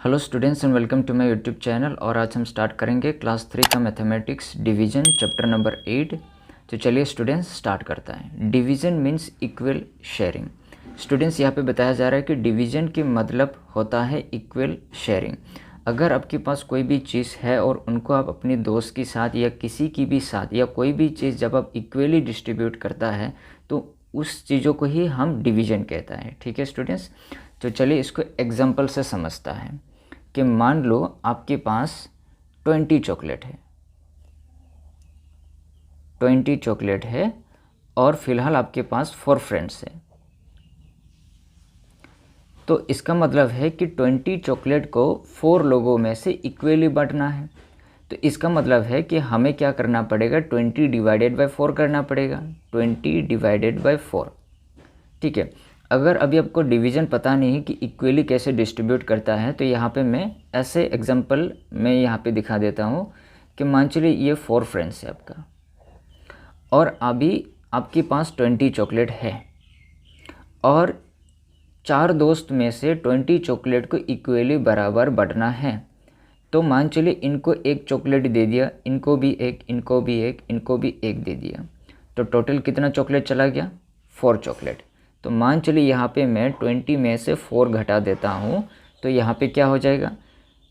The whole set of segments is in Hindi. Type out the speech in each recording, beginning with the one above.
Hello students and welcome to my YouTube channel. और आज हम स्टार्ट करेंगे क्लास 3 का मैथमेटिक्स डिवीज़न चैप्टर नंबर 8। तो चलिए स्टूडेंट्स स्टार्ट करता है। Division means equal sharing. Students यहाँ पे बताया जा रहा है कि डिवीज़न के मतलब होता है इक्वल शेयरिंग। अगर आपके पास कोई भी चीज़ है और उनको आप अपने दोस्त के साथ या किसी की भी साथ या कोई भी चीज़ जब आप इक्वली डिस्ट्रीब्यूट करता है तो उस चीज़ों को ही हम डिवीज़न कहता है। ठीक है स्टूडेंट्स, तो चलिए इसको एग्जाम्पल से समझता है कि मान लो आपके पास 20 चॉकलेट है, 20 चॉकलेट है और फिलहाल आपके पास 4 फ्रेंड्स हैं। तो इसका मतलब है कि 20 चॉकलेट को 4 लोगों में से इक्वली बांटना है। तो इसका मतलब है कि हमें क्या करना पड़ेगा, 20 डिवाइडेड बाय 4 करना पड़ेगा, 20 डिवाइडेड बाय 4। ठीक है, अगर अभी आपको डिवीज़न पता नहीं कि इक्वली कैसे डिस्ट्रीब्यूट करता है तो यहाँ पे मैं ऐसे एग्जांपल में यहाँ पे दिखा देता हूँ कि मान चलिए ये 4 फ्रेंड्स है आपका और अभी आपके पास 20 चॉकलेट है और 4 दोस्त में से 20 चॉकलेट को इक्वली बराबर बांटना है। तो मान चलिए इनको एक चॉकलेट दे दिया, इनको भी एक, इनको भी एक, इनको भी एक दे दिया, तो टोटल कितना चॉकलेट चला गया, 4 चॉकलेट। तो मान चलिए यहाँ पे मैं 20 में से 4 घटा देता हूँ तो यहाँ पे क्या हो जाएगा,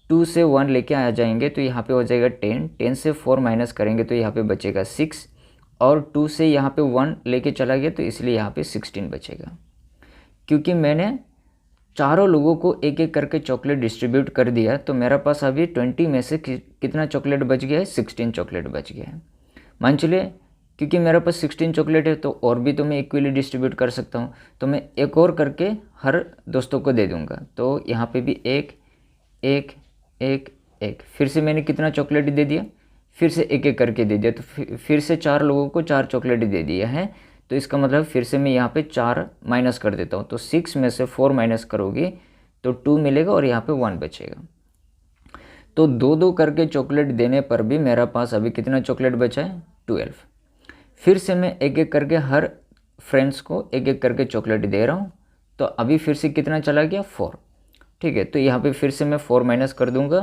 2 से 1 लेके आ जाएंगे तो यहाँ पे हो जाएगा 10, 10 से 4 माइनस करेंगे तो यहाँ पे बचेगा 6 और 2 से यहाँ पे 1 लेके चला गया तो इसलिए यहाँ पे 16 बचेगा। क्योंकि मैंने चारों लोगों को एक एक करके चॉकलेट डिस्ट्रीब्यूट कर दिया तो मेरा पास अभी 20 में से कितना चॉकलेट बच गया है, 16 चॉकलेट बच गया है। मान चलिए क्योंकि मेरे पास 16 चॉकलेट है तो और भी तो मैं इक्वली डिस्ट्रीब्यूट कर सकता हूँ, तो मैं एक और करके हर दोस्तों को दे दूँगा। तो यहाँ पे भी एक एक एक एक, फिर से मैंने कितना चॉकलेट दे दिया, फिर से एक एक करके दे दिया, तो फिर से 4 लोगों को 4 चॉकलेट दे दिया है। तो इसका मतलब फिर से मैं यहाँ पे 4 माइनस कर देता हूँ, तो 6 में से 4 माइनस करोगे तो 2 मिलेगा और यहाँ पे 1 बचेगा। तो 2-2 करके चॉकलेट देने पर भी मेरा पास अभी कितना चॉकलेट बचा है, 12। फिर से मैं एक एक करके हर फ्रेंड्स को एक एक करके चॉकलेट दे रहा हूँ तो अभी फिर से कितना चला गया, 4। ठीक है, तो यहाँ पे फिर से मैं 4 माइनस कर दूंगा।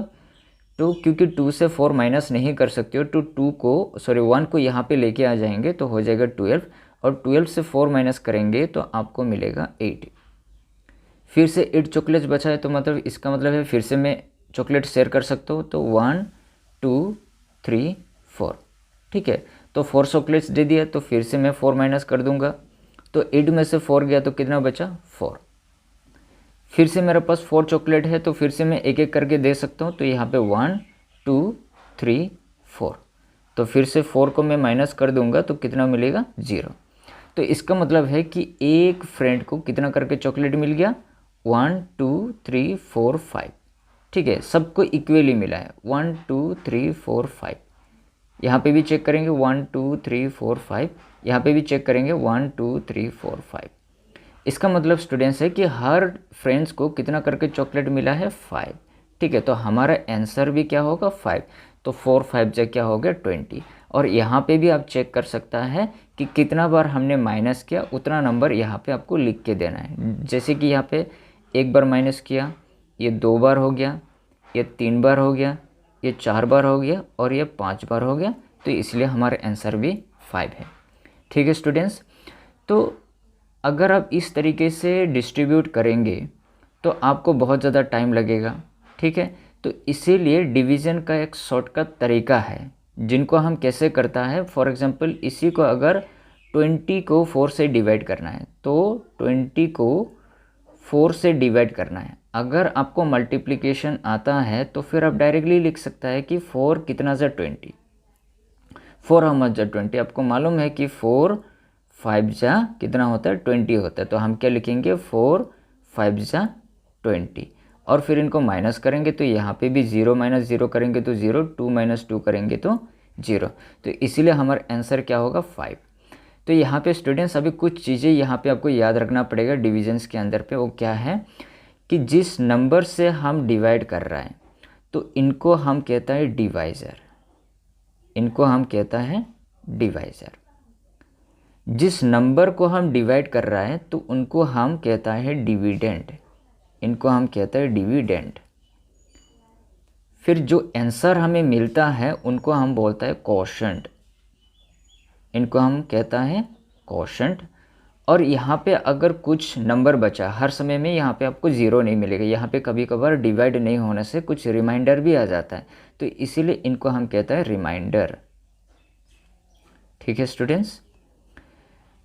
तो क्योंकि 2 से 4 माइनस नहीं कर सकते हो तो 1 को यहाँ पे लेके आ जाएंगे तो हो जाएगा 12 और 12 से 4 माइनस करेंगे तो आपको मिलेगा 8। फिर से 8 चॉकलेट्स बचा है तो मतलब इसका मतलब है फिर से मैं चॉकलेट शेयर कर सकता हूँ, तो 1 2 3 4। ठीक है, तो 4 चॉकलेट्स दे दिया तो फिर से मैं 4 माइनस कर दूंगा, तो 8 में से 4 गया तो कितना बचा, 4। फिर से मेरे पास 4 चॉकलेट है तो फिर से मैं एक एक करके दे सकता हूँ, तो यहाँ पे 1 2 3 4, तो फिर से 4 को मैं माइनस कर दूंगा तो कितना मिलेगा, 0। तो इसका मतलब है कि एक फ्रेंड को कितना करके चॉकलेट मिल गया, 1 2 3 4 5। ठीक है, सबको इक्वली मिला है, 1 2 3 4 5। यहाँ पे भी चेक करेंगे 1 2 3 4 5, यहाँ पे भी चेक करेंगे 1 2 3 4 5। इसका मतलब स्टूडेंट्स है कि हर फ्रेंड्स को कितना करके चॉकलेट मिला है, 5। ठीक है, तो हमारा आंसर भी क्या होगा, 5। तो 4 5 जा क्या हो गया, 20। और यहाँ पे भी आप चेक कर सकता है कि कितना बार हमने माइनस किया उतना नंबर यहाँ पे आपको लिख के देना है। जैसे कि यहाँ पे एक बार माइनस किया, ये 2 बार हो गया, ये 3 बार हो गया, ये 4 बार हो गया और ये 5 बार हो गया, तो इसलिए हमारा आंसर भी 5 है। ठीक है स्टूडेंट्स, तो अगर आप इस तरीके से डिस्ट्रीब्यूट करेंगे तो आपको बहुत ज़्यादा टाइम लगेगा। ठीक है, तो इसीलिए डिवीज़न का एक शॉर्टकट तरीका है जिनको हम कैसे करता है। फॉर एग्जांपल इसी को अगर 20 को 4 से डिवाइड करना है तो 20 को 4 से डिवाइड करना है। अगर आपको मल्टीप्लिकेशन आता है तो फिर आप डायरेक्टली लिख सकता है कि 4 कितना जा 20, 4 हाउ मच जा 20। आपको मालूम है कि 4 5 जा कितना होता है, 20 होता है, तो हम क्या लिखेंगे, 4 5 जा 20। और फिर इनको माइनस करेंगे तो यहाँ पे भी 0 माइनस 0 करेंगे तो 0, 2 माइनस 2 करेंगे तो 0, तो इसीलिए हमारा आंसर क्या होगा, 5। तो यहाँ पे स्टूडेंट्स अभी कुछ चीज़ें यहाँ पे आपको याद रखना पड़ेगा डिविजन्स के अंदर पे। वो क्या है कि जिस नंबर से हम डिवाइड कर रहे हैं तो इनको हम कहता है डिवाइज़र, इनको हम कहता है डिवाइज़र। जिस नंबर को हम डिवाइड कर रहा है तो उनको हम कहता है डिविडेंड, इनको हम कहते हैं डिविडेंड। फिर जो आंसर हमें मिलता है उनको हम बोलता है कोशेंट, इनको हम कहता है कोशेंट। और यहाँ पे अगर कुछ नंबर बचा, हर समय में यहाँ पे आपको ज़ीरो नहीं मिलेगा, यहाँ पे कभी कभार डिवाइड नहीं होने से कुछ रिमाइंडर भी आ जाता है, तो इसीलिए इनको हम कहता है रिमाइंडर। ठीक है स्टूडेंट्स,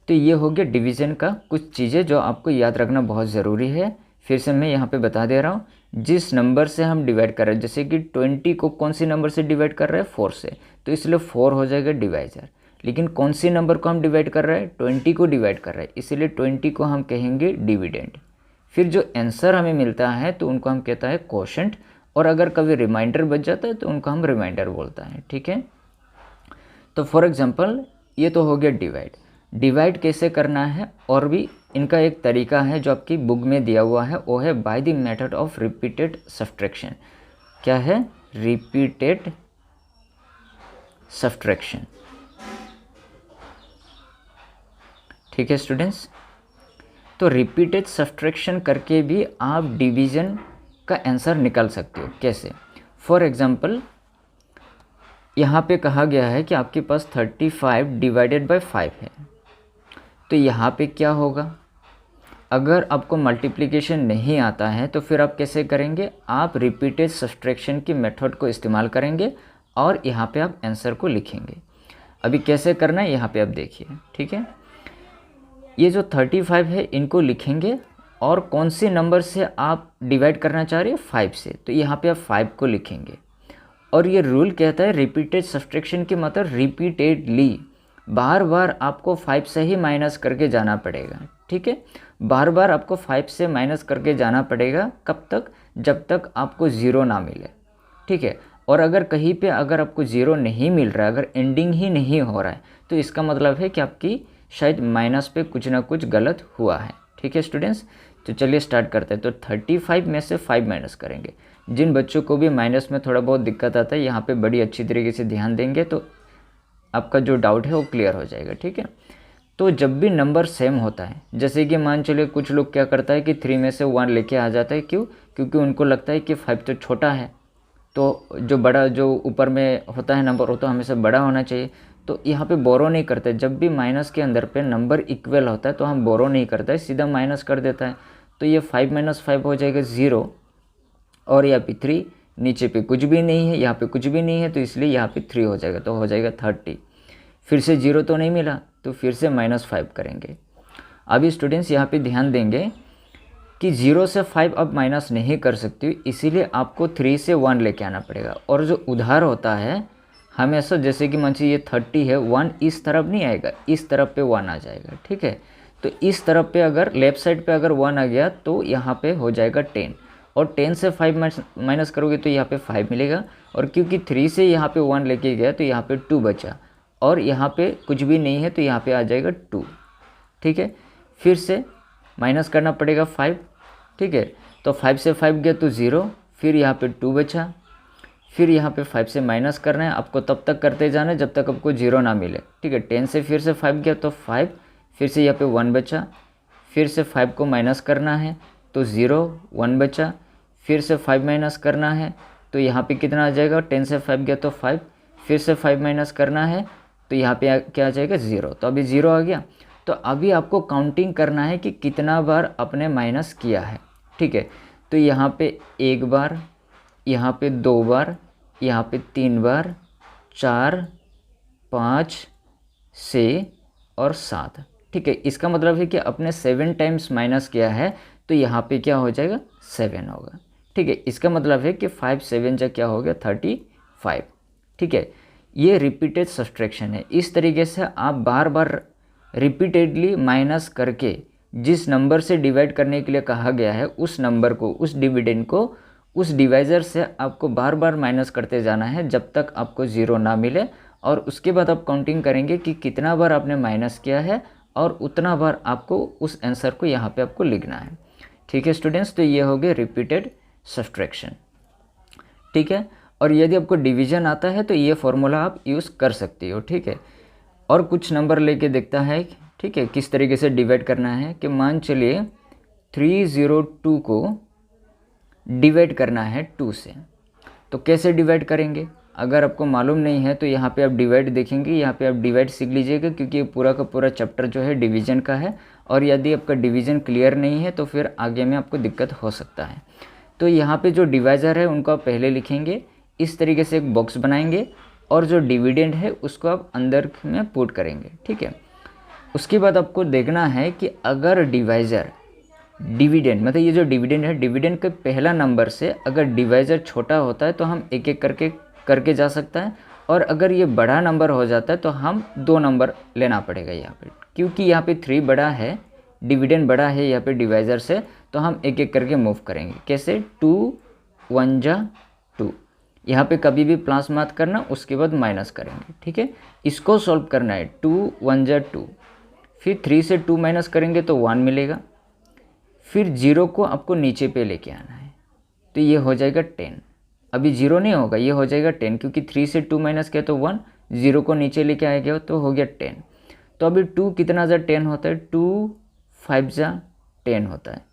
तो ये हो गया डिवीज़न का कुछ चीज़ें जो आपको याद रखना बहुत ज़रूरी है। फिर से मैं यहाँ पे बता दे रहा हूँ, जिस नंबर से हम डिवाइड कर रहे हैं, जैसे कि 20 को कौन सी नंबर से डिवाइड कर रहे हैं, 4 से, तो इसलिए 4 हो जाएगा डिवाइजर। लेकिन कौन सी नंबर को हम डिवाइड कर रहे हैं, 20 को डिवाइड कर रहे हैं, इसीलिए 20 को हम कहेंगे डिविडेंड। फिर जो आंसर हमें मिलता है तो उनको हम कहता है कोशेंट, और अगर कभी रिमाइंडर बच जाता है तो उनको हम रिमाइंडर बोलता है। ठीक है, तो फॉर एग्जांपल ये तो हो गया डिवाइड कैसे करना है, और भी इनका एक तरीका है जो आपकी बुक में दिया हुआ है, वो है by the method of repeated subtraction. क्या है, रिपीटेड सब्ट्रैक्शन। ठीक है स्टूडेंट्स, तो रिपीटेड सब्ट्रैक्शन करके भी आप डिवीज़न का आंसर निकाल सकते हो। कैसे, फॉर एग्जांपल यहाँ पे कहा गया है कि आपके पास 35 डिवाइडेड बाय 5 है, तो यहाँ पे क्या होगा, अगर आपको मल्टीप्लिकेशन नहीं आता है तो फिर आप कैसे करेंगे, आप रिपीटेड सब्ट्रैक्शन की मेथड को इस्तेमाल करेंगे और यहाँ पे आप आंसर को लिखेंगे। अभी कैसे करना है यहाँ पे आप देखिए। ठीक है, ये जो 35 है इनको लिखेंगे, और कौन से नंबर से आप डिवाइड करना चाह रहे हैं, 5 से, तो यहाँ पे आप 5 को लिखेंगे। और ये रूल कहता है रिपीटेड सब्ट्रैक्शन के मतलब रिपीटेडली, बार बार आपको 5 से ही माइनस करके जाना पड़ेगा। ठीक है, बार बार आपको 5 से माइनस करके जाना पड़ेगा, कब तक, जब तक आपको ज़ीरो ना मिले। ठीक है, और अगर कहीं पे अगर आपको ज़ीरो नहीं मिल रहा है, अगर एंडिंग ही नहीं हो रहा है, तो इसका मतलब है कि आपकी शायद माइनस पे कुछ ना कुछ गलत हुआ है। ठीक है स्टूडेंट्स, तो चलिए स्टार्ट करते हैं। तो 35 में से 5 माइनस करेंगे। जिन बच्चों को भी माइनस में थोड़ा बहुत दिक्कत आता है, यहाँ पे बड़ी अच्छी तरीके से ध्यान देंगे तो आपका जो डाउट है वो क्लियर हो जाएगा। ठीक है, तो जब भी नंबर सेम होता है, जैसे कि मान चलिए कुछ लोग क्या करता है कि 3 में से 1 लेके आ जाता है, क्यों, क्योंकि उनको लगता है कि 5 तो छोटा है, तो जो बड़ा जो ऊपर में होता है नंबर वो तो हमेशा बड़ा होना चाहिए, तो यहाँ पे बोरो नहीं करते। जब भी माइनस के अंदर पे नंबर इक्वल होता है तो हम बोरो नहीं करते है, सीधा माइनस कर देता है। तो ये 5 - 5 हो जाएगा 0, और यहाँ पे 3, नीचे पे कुछ भी नहीं है, यहाँ पे कुछ भी नहीं है, तो इसलिए यहाँ पे 3 हो जाएगा, तो हो जाएगा 30। फिर से 0 तो नहीं मिला, तो फिर से -5 करेंगे। अभी स्टूडेंट्स यहाँ पे ध्यान देंगे कि 0 से 5 अब माइनस नहीं कर सकती, इसीलिए आपको 3 से 1 लेके आना पड़ेगा। और जो उधार होता है हमेशा, जैसे कि मान लीजिए ये 30 है, 1 इस तरफ नहीं आएगा, इस तरफ पे 1 आ जाएगा। ठीक है, तो इस तरफ पे अगर लेफ़्ट साइड पे अगर 1 आ गया तो यहाँ पे हो जाएगा 10, और 10 से 5 माइनस करोगे तो यहाँ पे 5 मिलेगा, और क्योंकि 3 से यहाँ पे 1 लेके गया तो यहाँ पे 2 बचा, और यहाँ पे कुछ भी नहीं है तो यहाँ पे आ जाएगा 2। ठीक है, फिर से माइनस करना पड़ेगा 5। ठीक है, तो 5 से 5 गया तो 0, फिर यहाँ पे 2 बचा, फिर यहाँ पे 5 से माइनस करना है, आपको तब तक करते जाना है जब तक आपको 0 ना मिले। ठीक है, 10 से फिर से 5 गया तो 5, फिर से यहाँ पे 1 बचा, फिर से 5 को माइनस करना है तो 0, 1 बचा, फिर से 5 माइनस करना है तो यहाँ पे कितना आ जाएगा, 10 से 5 गया तो 5, फिर से 5 माइनस करना है तो यहाँ पे क्या आ जाएगा, 0। तो अभी 0 आ गया, तो अभी आपको काउंटिंग करना है कि कितना बार आपने माइनस किया है। ठीक है, तो यहाँ पे 1 बार, यहाँ पे 2 बार, यहाँ पे 3 बार, 4, 5, 6 और 7। ठीक है, इसका मतलब है कि आपने 7 टाइम्स माइनस किया है, तो यहाँ पे क्या हो जाएगा, 7 होगा। ठीक है, इसका मतलब है कि 5 7 जा क्या हो गया, 35। ठीक है, ये रिपीटेड सब्ट्रैक्शन है। इस तरीके से आप बार बार रिपीटेडली माइनस करके जिस नंबर से डिवाइड करने के लिए कहा गया है उस नंबर को, उस डिविडेंड को, उस डिवाइज़र से आपको बार बार माइनस करते जाना है जब तक आपको 0 ना मिले, और उसके बाद आप काउंटिंग करेंगे कि कितना बार आपने माइनस किया है, और उतना बार आपको उस आंसर को यहाँ पे आपको लिखना है। ठीक है स्टूडेंट्स, तो ये हो गया रिपीटेड सब्ट्रैक्शन। ठीक है, और यदि आपको डिवीज़न आता है तो ये फॉर्मूला आप यूज़ कर सकते हो। ठीक है, और कुछ नंबर लेके देखता है, ठीक है, किस तरीके से डिवाइड करना है। कि मान चलिए 302 को डिवाइड करना है 2 से, तो कैसे डिवाइड करेंगे, अगर आपको मालूम नहीं है तो यहाँ पे आप डिवाइड देखेंगे, यहाँ पे आप डिवाइड सीख लीजिएगा, क्योंकि ये पूरा का पूरा चैप्टर जो है डिवीज़न का है। और यदि आपका डिवीज़न क्लियर नहीं है तो फिर आगे में आपको दिक्कत हो सकता है। तो यहाँ पे जो डिवाइज़र है उनको आप पहले लिखेंगे, इस तरीके से एक बॉक्स बनाएंगे और जो डिविडेंड है उसको आप अंदर में पुट करेंगे, ठीक है। उसके बाद आपको देखना है कि अगर डिवाइज़र डिविडेंड मतलब ये जो डिविडेंड है, डिविडेंड के पहला नंबर से अगर डिवाइज़र छोटा होता है तो हम एक एक करके जा सकता है, और अगर ये बड़ा नंबर हो जाता है तो हम 2 नंबर लेना पड़ेगा यहाँ पे, क्योंकि यहाँ पे 3 बड़ा है, डिविडेंड बड़ा है यहाँ पे डिवाइज़र से, तो हम एक एक करके मूव करेंगे। कैसे, 2 1 जा 2, यहाँ पे कभी भी प्लस मत करना, उसके बाद माइनस करेंगे, ठीक है। इसको सॉल्व करना है, 2 1 जा 2, फिर 3 से 2 माइनस करेंगे तो 1 मिलेगा, फिर 0 को आपको नीचे पे लेके आना है, तो ये हो जाएगा 10। अभी 0 नहीं होगा, ये हो जाएगा 10, क्योंकि 3 से 2 माइनस किया तो 1, 0 को नीचे लेके आएगा तो हो गया 10। तो अभी 2 कितना जा 10 होता है, 2 5 जा 10 होता है।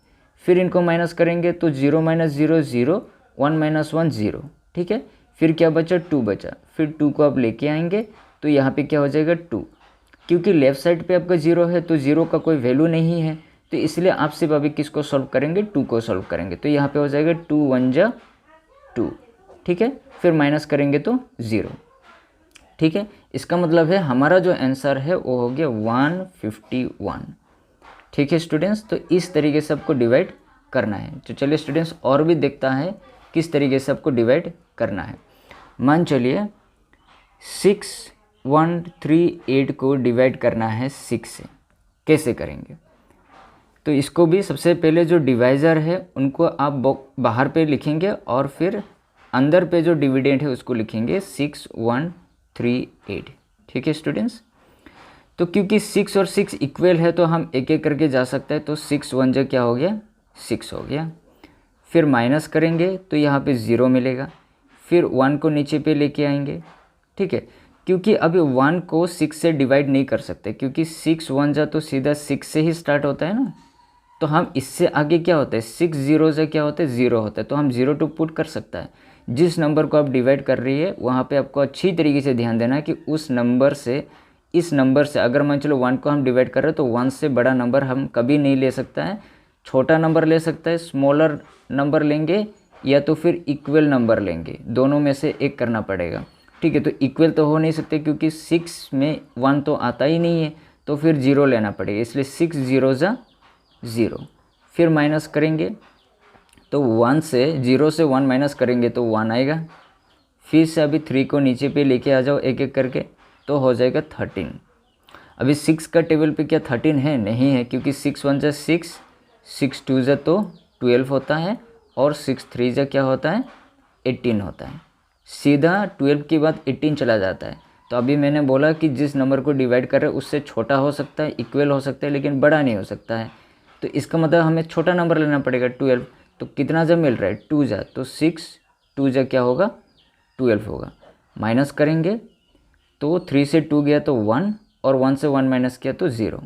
फिर इनको माइनस करेंगे तो 0 माइनस 0 0, 1 माइनस 1 0, ठीक है। फिर क्या बचा, 2 बचा, फिर 2 को आप लेके आएंगे तो यहाँ पे क्या हो जाएगा 2, क्योंकि लेफ़्ट साइड पे आपका 0 है तो 0 का कोई वैल्यू नहीं है, तो इसलिए आप सिर्फ अभी किसको सॉल्व करेंगे, 2 को सॉल्व करेंगे। तो यहाँ पे हो जाएगा 2 1 जा 2, ठीक है। फिर माइनस करेंगे तो 0, ठीक है। इसका मतलब है हमारा जो आंसर है वो हो गया 151, ठीक है स्टूडेंट्स। तो इस तरीके से आपको डिवाइड करना है। तो चलिए स्टूडेंट्स और भी देखता है किस तरीके से आपको डिवाइड करना है। मान चलिए 6 1 3 8 को डिवाइड करना है 6 से, कैसे करेंगे। तो इसको भी सबसे पहले जो डिवाइज़र है उनको आप बाहर पे लिखेंगे और फिर अंदर पे जो डिविडेंड है उसको लिखेंगे 6 1 3 8, ठीक है स्टूडेंट्स। तो क्योंकि 6 और 6 इक्वल है तो हम एक एक करके जा सकते हैं। तो 6 1 जा क्या हो गया, 6 हो गया। फिर माइनस करेंगे तो यहाँ पे 0 मिलेगा, फिर 1 को नीचे पे लेके आएंगे, ठीक है। क्योंकि अभी 1 को 6 से डिवाइड नहीं कर सकते, क्योंकि 6 1 जा तो सीधा 6 से ही स्टार्ट होता है ना, तो हम इससे आगे क्या होता है, 6 0 से क्या होता है, 0 होता है, तो हम 0 टू पुट कर सकता है। जिस नंबर को आप डिवाइड कर रही है वहाँ पे आपको अच्छी तरीके से ध्यान देना है कि उस नंबर से इस नंबर से, अगर मान चलो 1 को हम डिवाइड कर रहे हैं तो 1 से बड़ा नंबर हम कभी नहीं ले सकता है, छोटा नंबर ले सकता है, स्मॉलर नंबर लेंगे या तो फिर इक्वल नंबर लेंगे, दोनों में से एक करना पड़ेगा, ठीक है। तो इक्वल तो हो नहीं सकते क्योंकि 6 में 1 तो आता ही नहीं है, तो फिर 0 लेना पड़ेगा, इसलिए 6 0 जा 0। फिर माइनस करेंगे तो 1 से 0 से 1 माइनस करेंगे तो 1 आएगा। फिर से अभी 3 को नीचे पे लेके आ जाओ एक एक करके, तो हो जाएगा 13। अभी 6 का टेबल पे क्या 13 है, नहीं है, क्योंकि 6 1 जा 6, 6 2 जा तो 12 होता है, और 6 3 जा क्या होता है, 18 होता है। सीधा 12 के बाद 18 चला जाता है। तो अभी मैंने बोला कि जिस नंबर को डिवाइड कर रहे हैं उससे छोटा हो सकता है, इक्वल हो सकता है, लेकिन बड़ा नहीं हो सकता है। तो इसका मतलब हमें छोटा नंबर लेना पड़ेगा 12। तो कितना जा मिल रहा है, 2 जा, तो 6 2 जा क्या होगा, 12 होगा। माइनस करेंगे तो 3 से 2 गया तो 1, और 1 से 1 माइनस किया तो 0।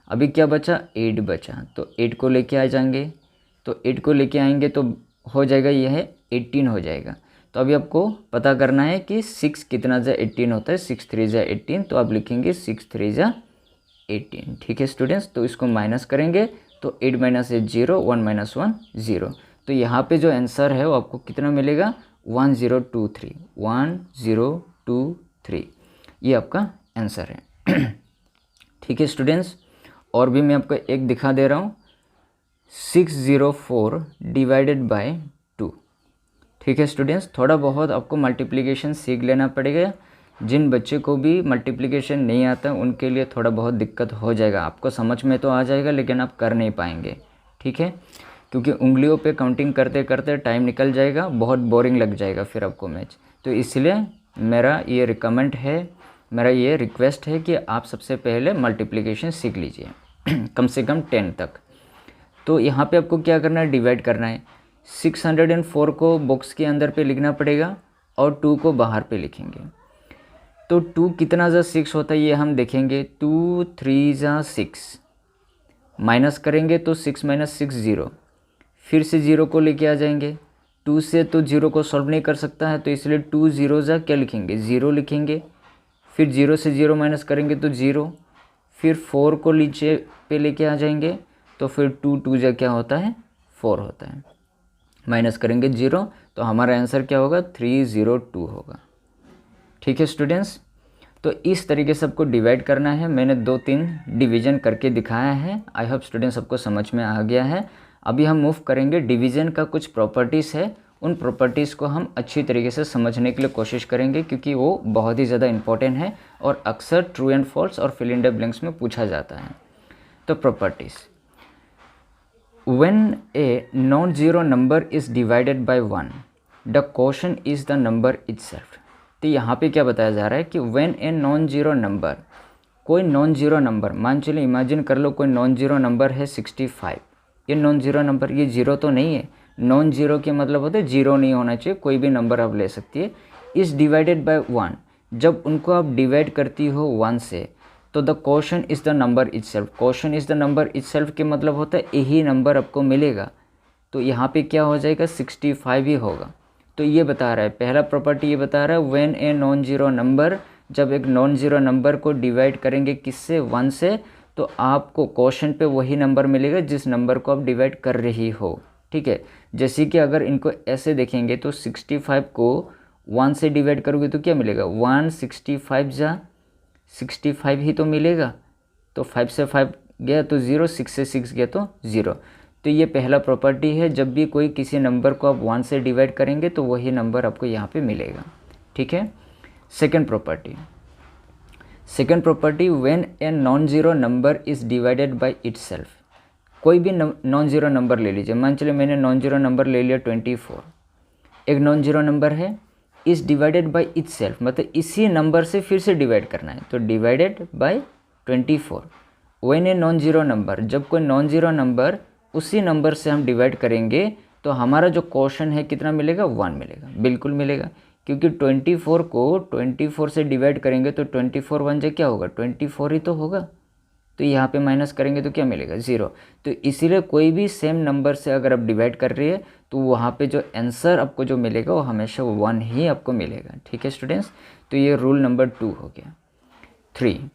अभी क्या बचा, 8 बचा, तो 8 को लेके आ जाएंगे, तो 8 को लेके आएंगे तो हो जाएगा, यह 18 हो जाएगा। तो अभी आपको पता करना है कि 6 कितना जा 18 होता है, 6 3 जा 18, तो आप लिखेंगे 6 3 जा 18, ठीक है स्टूडेंट्स। तो इसको माइनस करेंगे तो 8 माइनस 8 0, 1 माइनस 1 0। तो यहाँ पे जो आंसर है वो आपको कितना मिलेगा, 1023, 1023, ये आपका आंसर है, ठीक है स्टूडेंट्स। और भी मैं आपको एक दिखा दे रहा हूँ, 604 डिवाइडेड बाय 2, ठीक है स्टूडेंट्स। थोड़ा बहुत आपको मल्टीप्लिकेशन सीख लेना पड़ेगा। जिन बच्चे को भी मल्टीप्लिकेशन नहीं आता उनके लिए थोड़ा बहुत दिक्कत हो जाएगा, आपको समझ में तो आ जाएगा लेकिन आप कर नहीं पाएंगे, ठीक है, क्योंकि उंगलियों पे काउंटिंग करते करते टाइम निकल जाएगा, बहुत बोरिंग लग जाएगा फिर आपको मैच। तो इसलिए मेरा ये रिकमेंड है, मेरा ये रिक्वेस्ट है कि आप सबसे पहले मल्टीप्लिकेशन सीख लीजिए कम से कम 10 तक। तो यहाँ पे आपको क्या करना है, डिवाइड करना है। 604 को बॉक्स के अंदर पे लिखना पड़ेगा और 2 को बाहर पे लिखेंगे। तो 2 कितना जा 6 होता है ये हम देखेंगे, 2 3 जा 6, माइनस करेंगे तो 6 माइनस 6 0, फिर से 0 को लेके आ जाएंगे, 2 से तो 0 को सॉल्व नहीं कर सकता है, तो इसलिए 2 0 जा क्या लिखेंगे, 0 लिखेंगे। फिर 0 से 0 माइनस करेंगे तो 0, फिर 4 को नीचे पे लेके आ जाएंगे, तो फिर 2 2 जा क्या होता है, 4 होता है। माइनस करेंगे 0, तो हमारा आंसर क्या होगा, 302 होगा। ठीक है स्टूडेंट्स, तो इस तरीके से सबको डिवाइड करना है। मैंने 2-3 डिवीज़न करके दिखाया है। आई होप स्टूडेंट्स सबको समझ में आ गया है। अभी हम मूव करेंगे, डिवीज़न का कुछ प्रॉपर्टीज़ है, उन प्रॉपर्टीज़ को हम अच्छी तरीके से समझने के लिए कोशिश करेंगे, क्योंकि वो बहुत ही ज़्यादा इंपॉर्टेंट है और अक्सर ट्रू एंड फॉल्स और फिल इन द ब्लैंक्स में पूछा जाता है। तो properties, when a non zero number is divided by 1 the quotient is the number itself. तो यहाँ पे क्या बताया जा रहा है कि when a non zero number, कोई नॉन ज़ीरो नंबर, मान चलिए इमेजिन कर लो कोई नॉन ज़ीरो नंबर है 65। ये नॉन ज़ीरो नंबर, ये ज़ीरो तो नहीं है। नॉन ज़ीरो के मतलब होता है ज़ीरो नहीं होना चाहिए, कोई भी नंबर आप ले सकती है। इज़ डिवाइडेड बाय 1, जब उनको आप डिवाइड करती हो 1 से, तो the quotient is the number itself. Quotient is the number itself के मतलब होता है यही नंबर आपको मिलेगा। तो यहाँ पे क्या हो जाएगा, 65 ही होगा। तो ये बता रहा है, पहला प्रॉपर्टी ये बता रहा है, when a non zero number, जब एक नॉन ज़ीरो नंबर को डिवाइड करेंगे किससे, 1 से, तो आपको क्वोशंट पे वही नंबर मिलेगा जिस नंबर को आप डिवाइड कर रही हो। ठीक है, जैसे कि अगर इनको ऐसे देखेंगे तो 65 को 1 से डिवाइड करोगे तो क्या मिलेगा, 165 जा 65 ही तो मिलेगा। तो 5 से 5 गया तो 0, 6 से 6 गया तो 0। तो ये पहला प्रॉपर्टी है, जब भी कोई किसी नंबर को आप 1 से डिवाइड करेंगे तो वही नंबर आपको यहाँ पे मिलेगा। ठीक है, second property, when a non zero number is divided by itself. कोई भी नॉन ज़ीरो नंबर ले लीजिए, मान चलिए मैंने नॉन ज़ीरो नंबर ले लिया 24, एक नॉन ज़ीरो नंबर है, इज़ डिवाइडेड बाय इटसेल्फ, मतलब इसी नंबर से फिर से डिवाइड करना है, तो divided by 24। When a non zero number, जब कोई नॉन ज़ीरो नंबर उसी नंबर से हम डिवाइड करेंगे तो हमारा जो क्वोशंट है कितना मिलेगा, 1 मिलेगा, बिल्कुल मिलेगा। क्योंकि 24 को 24 से डिवाइड करेंगे तो 24 1 जा क्या होगा, 24 ही तो होगा। तो यहाँ पे माइनस करेंगे तो क्या मिलेगा, 0। तो इसीलिए कोई भी सेम नंबर से अगर आप डिवाइड कर रही है तो वहाँ पे जो आंसर आपको जो मिलेगा वो हमेशा 1 ही आपको मिलेगा। ठीक है स्टूडेंट्स, तो ये रूल नंबर 2 हो गया। 3,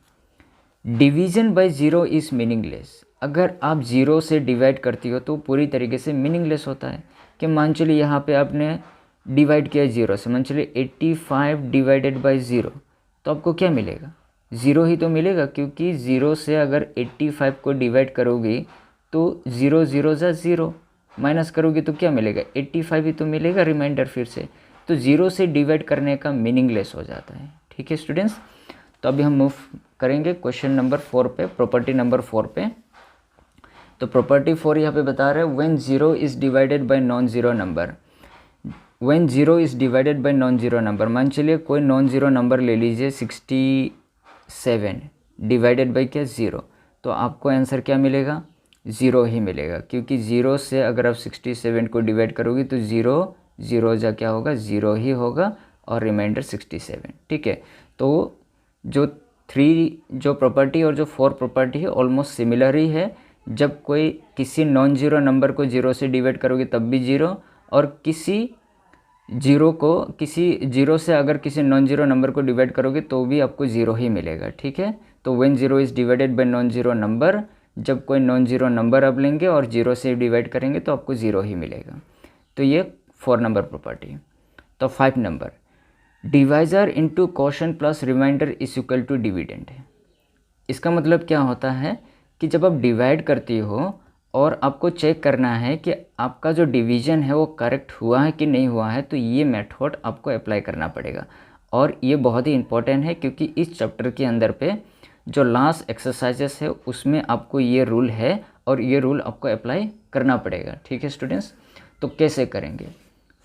डिवीज़न बाय 0 इज़ मीनिंगलेस। अगर आप 0 से डिवाइड करती हो तो पूरी तरीके से मीनिंगलेस होता है। कि मान चलिए यहाँ पे आपने डिवाइड किया 0 से, मान चलिए 85 डिवाइडेड बाय 0, तो आपको क्या मिलेगा, 0 ही तो मिलेगा। क्योंकि 0 से अगर 85 को डिवाइड करोगी तो 0 0 जा 0, माइनस करोगी तो क्या मिलेगा, 85 ही तो मिलेगा रिमाइंडर फिर से। तो 0 से डिवाइड करने का मीनिंगलेस हो जाता है। ठीक है स्टूडेंट्स, तो अभी हम मूव करेंगे क्वेश्चन नंबर 4 पे, प्रॉपर्टी नंबर 4 पे। तो प्रॉपर्टी 4 यहाँ पे बता रहे हैं, when 0 is divided by non zero number. When 0 is divided by non zero number, मान चलिए कोई नॉन ज़ीरो नंबर ले लीजिए 67 डिवाइडेड बाय क्या, 0, तो आपको आंसर क्या मिलेगा, 0 ही मिलेगा। क्योंकि 0 से अगर आप 67 को डिवाइड करोगी तो 0 0 जा क्या होगा, 0 ही होगा और रिमाइंडर 67। ठीक है, तो जो 3 जो प्रॉपर्टी और जो 4 प्रॉपर्टी है ऑलमोस्ट सिमिलर ही है। जब कोई किसी नॉन ज़ीरो नंबर को 0 से डिवाइड करोगे तब भी 0, और किसी 0 से अगर किसी नॉन ज़ीरो नंबर को डिवाइड करोगे तो भी आपको 0 ही मिलेगा। ठीक है, तो when 0 is divided by non zero number, जब कोई नॉन ज़ीरो नंबर आप लेंगे और 0 से डिवाइड करेंगे तो आपको 0 ही मिलेगा। तो ये 4 नंबर प्रॉपर्टी। तो 5 number, divisor into quotient plus remainder is equal to dividend है। इसका मतलब क्या होता है कि जब आप डिवाइड करती हो और आपको चेक करना है कि आपका जो डिवीज़न है वो करेक्ट हुआ है कि नहीं हुआ है, तो ये मेथड आपको अप्लाई करना पड़ेगा। और ये बहुत ही इम्पोर्टेंट है क्योंकि इस चैप्टर के अंदर पे जो लास्ट एक्सरसाइजेस है उसमें आपको ये रूल है और ये रूल आपको अप्लाई करना पड़ेगा। ठीक है स्टूडेंट्स, तो कैसे करेंगे,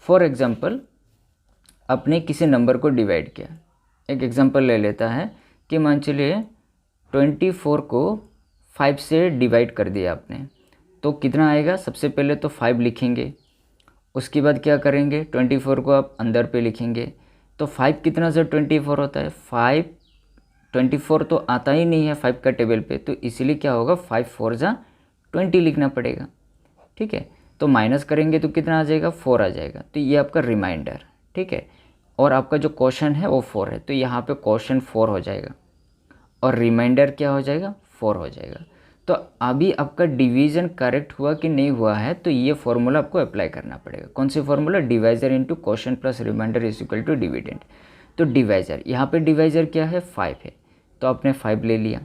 फॉर एग्ज़ाम्पल आपने किसी नंबर को डिवाइड किया। एक एग्जांपल ले लेता है कि मान चलिए 24 को 5 से डिवाइड कर दिया आपने, तो कितना आएगा, सबसे पहले तो 5 लिखेंगे, उसके बाद क्या करेंगे 24 को आप अंदर पे लिखेंगे। तो 5 कितना से 24 होता है, 24 तो आता ही नहीं है 5 का टेबल पे, तो इसीलिए क्या होगा 5 4 जा 20 लिखना पड़ेगा। ठीक है, तो माइनस करेंगे तो कितना आ जाएगा, 4 आ जाएगा। तो ये आपका रिमाइंडर, ठीक है। और आपका जो क्वेश्चन है वो 4 है, तो यहाँ पे क्वेश्चन 4 हो जाएगा और रिमाइंडर क्या हो जाएगा, 4 हो जाएगा। तो अभी आपका डिवीज़न करेक्ट हुआ कि नहीं हुआ है, तो ये फॉर्मूला आपको अप्लाई करना पड़ेगा। कौन सी formula, divisor into question plus remainder is equal to dividend. तो डिवाइजर, यहाँ पे डिवाइजर क्या है, 5 है, तो आपने 5 ले लिया।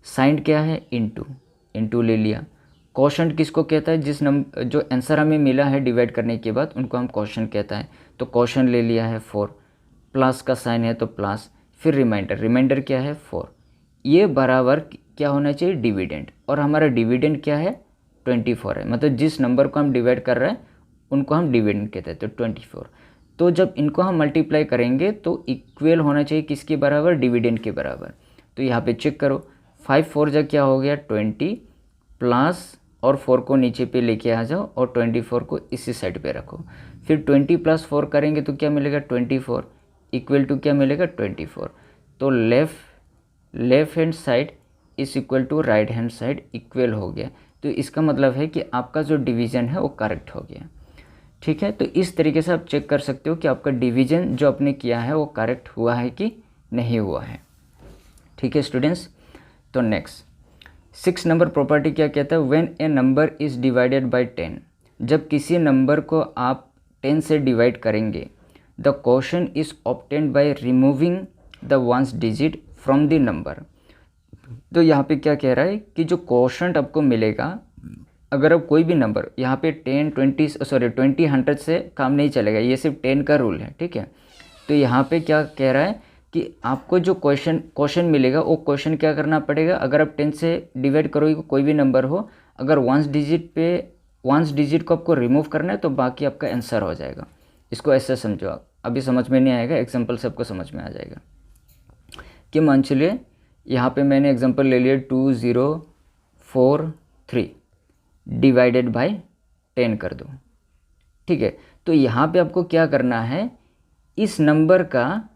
साइन क्या है, इंटू ले लिया। क्वोशंट किसको कहता है, जिस नंबर जो आंसर हमें मिला है डिवाइड करने के बाद उनको हम क्वोशंट कहता है। तो क्वोशंट ले लिया है 4, प्लस का साइन है तो प्लस, फिर रिमाइंडर क्या है 4। ये बराबर क्या होना चाहिए, डिविडेंड। और हमारा डिविडेंड क्या है, 24 है। मतलब जिस नंबर को हम डिवाइड कर रहे हैं उनको हम डिविडेंड कहते हैं, तो 24। तो जब इनको हम मल्टीप्लाई करेंगे तो इक्वल होना चाहिए किसके बराबर, डिविडेंड के बराबर। तो यहाँ पे चेक करो, 5 4 जा क्या हो गया 20, प्लस और 4 को नीचे पे लेके आ जाओ और 24 को इसी साइड पे रखो। फिर 20 + 4 करेंगे तो क्या मिलेगा, 24 इक्वल टू क्या मिलेगा, 24। तो left hand side is equal to right hand side equal हो गया। तो इसका मतलब है कि आपका जो डिवीज़न है वो करेक्ट हो गया, ठीक है। तो इस तरीके से आप चेक कर सकते हो कि आपका डिवीज़न जो आपने किया है वो करेक्ट हुआ है कि नहीं हुआ है, ठीक है स्टूडेंट्स। तो नेक्स्ट 6 नंबर प्रॉपर्टी क्या कहता है, when A number is divided by 10, जब किसी नंबर को आप 10 से डिवाइड करेंगे, the quotient is obtained by removing the ones digit from the number. तो यहाँ पे क्या कह रहा है कि जो क्वोशंट आपको मिलेगा, अगर आप कोई भी नंबर यहाँ पे 10 20 100 से काम नहीं चलेगा, ये सिर्फ 10 का रूल है, ठीक है। तो यहाँ पे क्या कह रहा है कि आपको जो क्वेश्चन मिलेगा वो क्वेश्चन क्या करना पड़ेगा, अगर आप 10 से डिवाइड करोगे कोई भी नंबर हो, अगर वंस डिजिट को आपको रिमूव करना है तो बाकी आपका आंसर हो जाएगा। इसको ऐसे समझो आप, अभी समझ में नहीं आएगा, एग्जाम्पल से आपको समझ में आ जाएगा। कि मान चलिए यहाँ पे मैंने एग्जाम्पल ले लिया 2043 डिवाइडेड बाय 10 कर दो, ठीक है। तो यहाँ पे आपको क्या करना है, इस नंबर का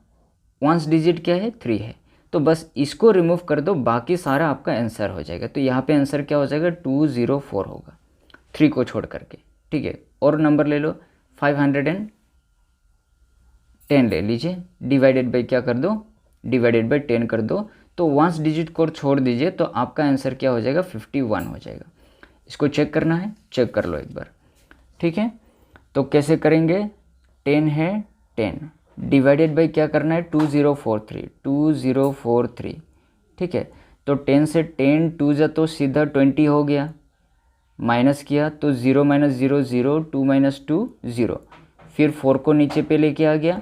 वंस डिजिट क्या है 3 है, तो बस इसको रिमूव कर दो, बाकी सारा आपका आंसर हो जाएगा। तो यहाँ पे आंसर क्या हो जाएगा, 204 होगा 3 को छोड़ करके, ठीक है। और नंबर ले लो 510 ले लीजिए, डिवाइडेड बाई क्या कर दो, डिवाइडेड बाई 10 कर दो। तो वंस डिजिट को छोड़ दीजिए तो आपका आंसर क्या हो जाएगा, 51 हो जाएगा। इसको चेक करना है, चेक कर लो एक बार, ठीक है। तो कैसे करेंगे, 10 है 10 डिवाइडेड बाई क्या करना है, 2043, ठीक है। तो 10 से 10 2 जा तो सीधा 20 हो गया, माइनस किया तो 0 - 0 0, 2 - 2 0, फिर 4 को नीचे पे लेके आ गया।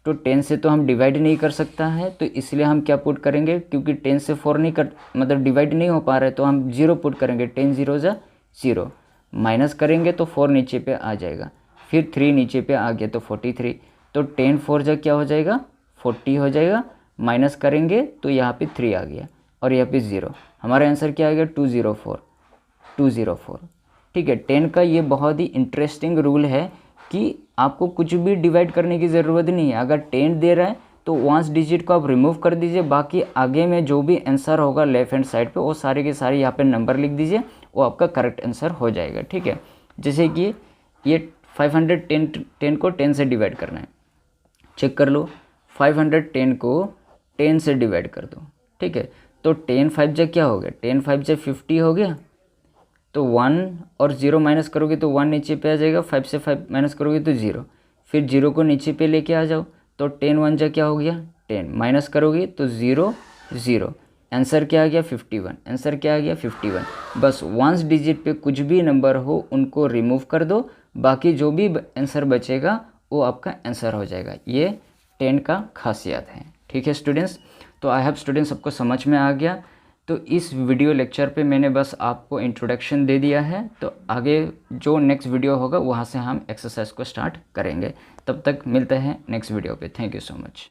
तो 10 से तो हम डिवाइड नहीं कर सकता है, तो इसलिए हम क्या पुट करेंगे, क्योंकि 10 से 4 नहीं मतलब डिवाइड नहीं हो पा रहा है, तो हम 0 पुट करेंगे, 10 0 जा 0, माइनस करेंगे तो 4 नीचे पे आ जाएगा, फिर 3 नीचे पे आ गया तो 43। तो 10 4 जा क्या हो जाएगा, 40 हो जाएगा, माइनस करेंगे तो यहाँ पे 3 आ गया और यहाँ पे 0। हमारा आंसर क्या आ गया, 204, ठीक है। 10 का ये बहुत ही इंटरेस्टिंग रूल है कि आपको कुछ भी डिवाइड करने की ज़रूरत नहीं है। अगर 10 दे रहा है तो वंस डिजिट को आप रिमूव कर दीजिए, बाकी आगे में जो भी आंसर होगा लेफ्ट हैंड साइड पे वो सारे के सारे यहाँ पे नंबर लिख दीजिए, वो आपका करेक्ट आंसर हो जाएगा, ठीक है। जैसे कि ये 510 को 10 से डिवाइड करना है, चेक कर लो, 510 को 10 से डिवाइड कर दो, ठीक है। तो 10 5 जा क्या हो गया, 10 5 जा 50 हो गया। तो 1 और 0 माइनस करोगे तो 1 नीचे पे आ जाएगा, 5 से 5 माइनस करोगे तो 0, फिर 0 को नीचे पे लेके आ जाओ। तो 10 1 जा क्या हो गया 10, माइनस करोगे तो 0 0, आंसर क्या आ गया 51, आंसर क्या आ गया 51। बस वंस डिजिट पे कुछ भी नंबर हो उनको रिमूव कर दो, बाकी जो भी आंसर बचेगा वो आपका आंसर हो जाएगा। ये 10 का खासियत है, ठीक है स्टूडेंट्स। तो आई होप स्टूडेंट्स सबको समझ में आ गया। तो इस वीडियो लेक्चर पे मैंने बस आपको इंट्रोडक्शन दे दिया है, तो आगे जो नेक्स्ट वीडियो होगा वहाँ से हम एक्सरसाइज को स्टार्ट करेंगे। तब तक मिलते हैं नेक्स्ट वीडियो पे। Thank you so much.